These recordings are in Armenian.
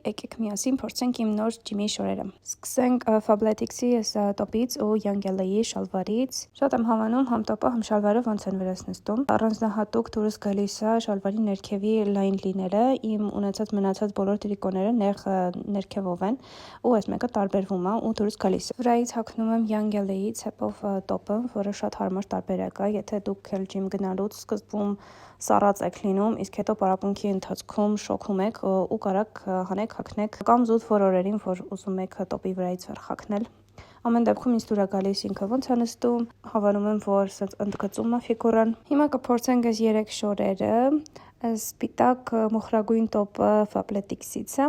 Եկեք միասին փորձենք իմ նոր ջիմի շորերը։ Սկսենք Fabletics-ի այս տոպից ու Young.LA-ի շալվարից։ Շատ եմ հավանում համ տոպը, համ շալվարը ոնց են վրաս նստում։ Առանձնահատուկ դուրս գալիս է շալվարի ներքևի լայն լինելը, իմ ունեցած մնացած բոլոր տրիկոները նեղ ներքևով են, ու այս մեկը տարբերվում է ու դուրս գալիս է։ Վրայից հագնում եմ Young.LA-ի ցեպով տոպը, որը շատ հարմար տարբերակ է, եթե դուք ջիմ գնալուց սկզբում սառած եք լինում, իսկ հետո պարապմունքի ընթացքում շոքում եք ու կարաք հանեք հագնեք կամ զուտ որորերին, որ ուզում եք տոպի վրայից վեր հագնել։ Ամեն դեպքում ինձ դուր է գալիս ինքը ոնց է նստում, հավանում եմ, որ սենց ընդգծում է ֆիգուրան։ Հիմա կփորձենք այս 3 շորերը։ Սպիտակ մոխրագույն տոպը Fabletics-ից է,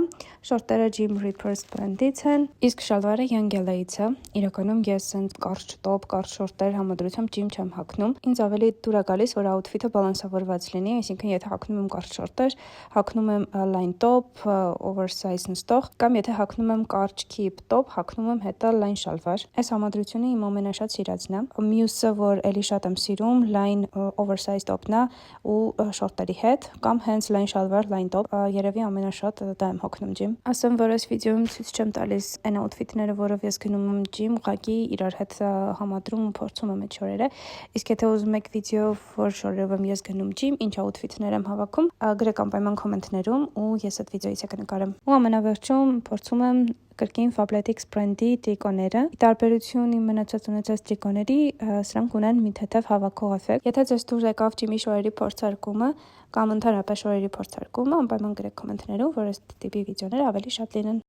շորտերը Gym Reapers brand-ից են, իսկ շալվարը Young.LA-ից է։ Իրականում ես սենց կարճ տոպ, կարճ շորտեր համադրությամբ ջիմ չեմ հագնում։ Ինձ ավելի դուր է գալիս, որ outfit-ը բալանսավորված լինի, այսինքն եթե հագնում եմ կարճ շորտեր, հագնում եմ լայն տոպ, oversize նստող, կամ եթե հագնում եմ կարճ քիփ տոպ, հագնում եմ հետը լայն շալվար։ Այս համադրությունը իմ ամենաշատ սիրածն է։ Մյուսը, որ էլի շատ եմ սիրում, լայն oversize տոպն է ու շորտերի հետ, կամ հենց լայն շալվար, լայն տոպ, երևի ամենաշատ դա եմ հոգնում ջիմ։ Ասեմ, որ այս վիդեոյում ցույց չեմ տալիս այն outfit-ները, որով ես գնում եմ ջիմ, ուղղակի իրար հետ համադրում ու փորձում եմ այդ շորերը։ Իսկ եթե ուզում եք վիդեո, որ շորերով եմ ես գնում ջիմ, ինչ outfit-ներ եմ հավաքում, գրեք անպայման կոմենտներում ու ես այդ վիդեոից կնկարեմ։ Ու ամենավերջում փորձում եմ կրկին Fabletics brand-ի տրիկոները։ Ի տարբերություն իմ մնացած ունեցած տրիկոների, սրանք ունեն մի թեթև հավաքող էֆեկտ։ Եթե ձեզ դուր եկավ ջիմի շորերի փորձարկումը կամ ընդհանրապես շորերի փորձարկումը, անպայման գրեք կոմենտներում, որ այս տիպի վիդեոները ավելի շատ լինեն։